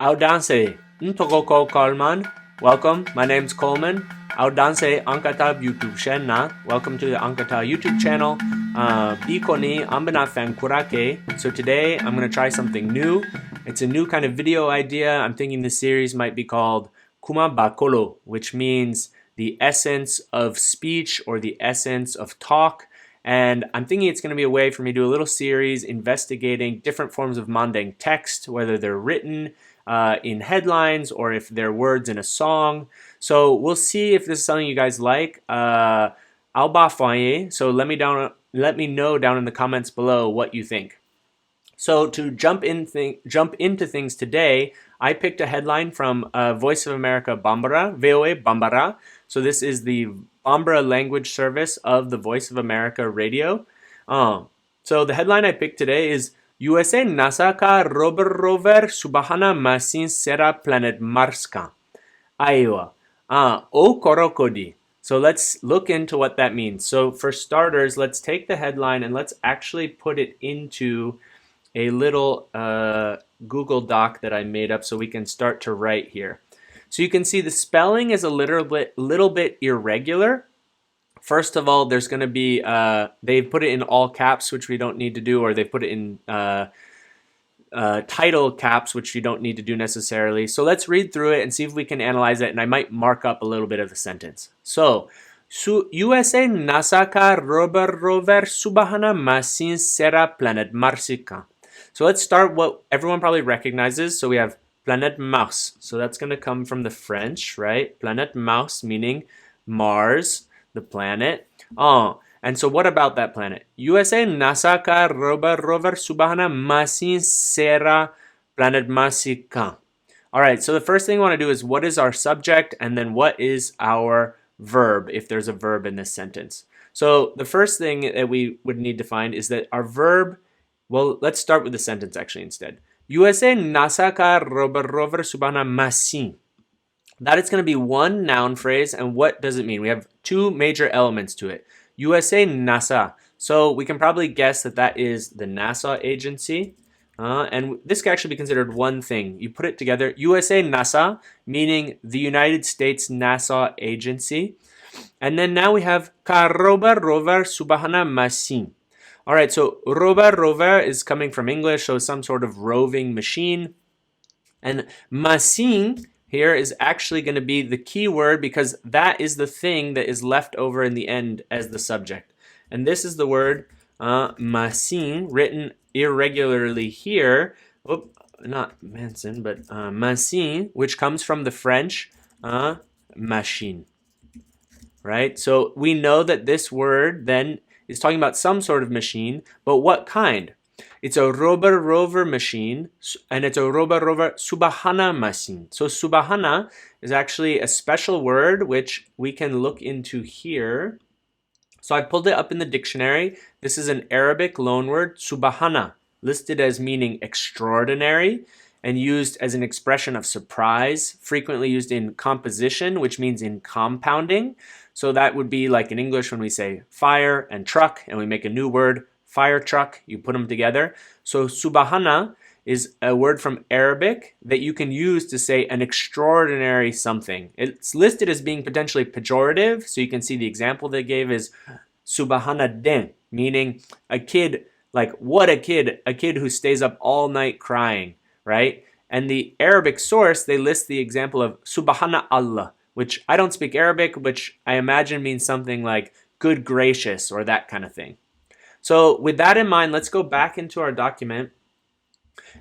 Audanse, Ntokoko Coleman. Welcome, my name's Coleman. Audanse Ankata YouTube channel. Welcome to the Ankata YouTube channel. Bikoni Ambana Fankurake. So today I'm going to try something new. It's a new kind of video idea. I'm thinking this series might be called Kuma bakolo, which means the essence of speech or the essence of talk. And I'm thinking it's going to be a way for me to do a little series investigating different forms of manding text, whether they're written in headlines or if they're words in a song. So we'll see if this is something you guys like. So let me know down in the comments below what you think. So to jump into things today, I picked a headline from Voice of America BAMBARA, VOA BAMBARA. So this is the BAMBARA language service of the Voice of America radio. So the headline I picked today is USA NASA ka rover Subahana masin sera planet Marska. Iowa. O korokodi. So let's look into what that means. So for starters, let's take the headline and let's actually put it into a little Google Doc that I made up so we can start to write here. So you can see the spelling is a little bit irregular. First of all, there's going to be, they've put it in all caps, which we don't need to do, or they put it in title caps, which you don't need to do necessarily. So let's read through it and see if we can analyze it, and I might mark up a little bit of the sentence. So, USA NASA ka rover Subahana masin sera planet Marsika. So let's start what everyone probably recognizes. So we have Planet Mars. So that's going to come from the French, right? Planet Mars meaning Mars, the planet. And so what about that planet? USA NASA ka rover Subahana masin sera planet Marsika. All right, so the first thing I want to do is what is our subject and then what is our verb if there's a verb in this sentence. So the first thing that we would need to find is that our verb, well, let's start with the sentence actually instead. USA NASA ka rover Subahana masin. That is going to be one noun phrase, and what does it mean? We have two major elements to it. USA NASA. So we can probably guess that that is the NASA agency. And this can actually be considered one thing. You put it together, USA NASA, meaning the United States NASA agency. And then now we have ka rover Subahana masin. All right, so rover is coming from English, so some sort of roving machine. And masin here is actually going to be the key word because that is the thing that is left over in the end as the subject. And this is the word masin, written irregularly here. Not Manson, but masin, which comes from the French machine. Right? So we know that this word then is talking about some sort of machine, but what kind? It's a rover machine, and it's a rover Subahana machine. So Subahana is actually a special word which we can look into here. So I pulled it up in the dictionary. This is an Arabic loanword, Subahana, listed as meaning extraordinary and used as an expression of surprise, frequently used in composition, which means in compounding. So that would be like in English when we say fire and truck and we make a new word, fire truck, you put them together. So Subahana is a word from Arabic that you can use to say an extraordinary something. It's listed as being potentially pejorative. So you can see the example they gave is Subahana den, meaning a kid, like what a kid who stays up all night crying, right? And the Arabic source, they list the example of Subahana Allah, which I don't speak Arabic, which I imagine means something like good gracious or that kind of thing. So with that in mind, let's go back into our document.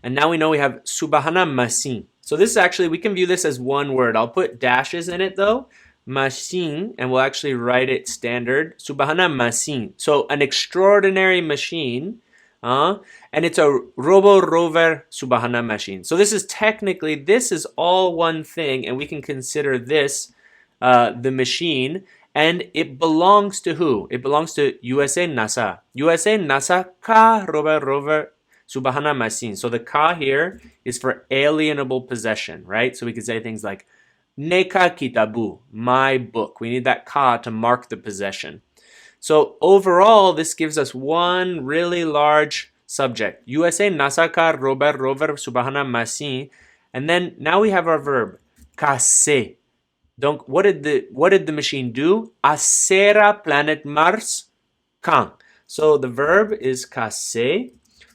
And now we know we have Subahana masin. So this is actually, we can view this as one word. I'll put dashes in it though. Machine, and we'll actually write it standard. Subahana masin. So an extraordinary machine. And it's a rover Subahana machine. So this is technically, this is all one thing, and we can consider this the machine. And it belongs to who? It belongs to USA NASA. USA NASA ka rover Subahana masin. So the ka here is for alienable possession, right? So we could say things like neka kitabu, my book. We need that ka to mark the possession. So overall, this gives us one really large subject. USA NASA ka rover Subahana masin And then now we have our verb, casser. Donc, what did the machine do? Acera planet Mars quand. So the verb is casser,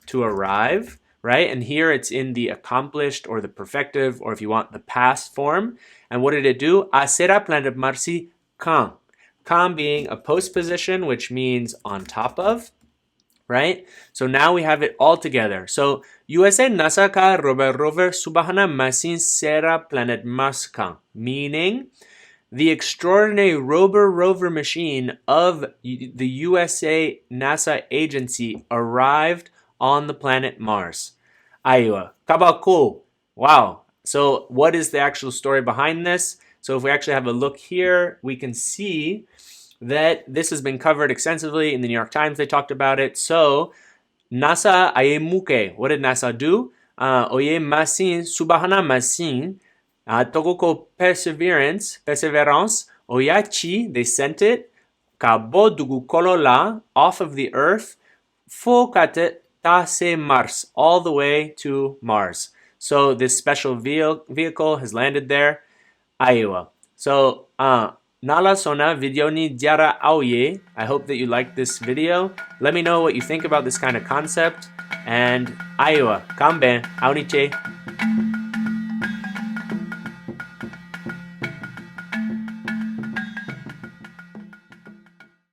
to arrive, right? And here it's in the accomplished or the perfective, or if you want the past form. And what did it do? Acera planet Marsi quand. Quand being a postposition, which means on top of, right? So now we have it all together. So USA NASA ka rover Subahana masin sera planet Mars quand, meaning the extraordinary rover machine of the USA NASA agency arrived on the planet Mars. Aywa, kabako. Wow. So what is the actual story behind this? So if we actually have a look here, we can see that this has been covered extensively in the New York Times. They talked about it. So NASA ayemuke. What did NASA do? Oye masin, Subahana masin, togoko perseverance, oyachi, they sent it, kabo dugu kolola, off of the earth, fokate tase Mars, all the way to Mars. So this special vehicle has landed there. Iowa. So, Nala Sona video ni diara auye. I hope that you liked this video. Let me know what you think about this kind of concept. And Iowa, kamben, auniche.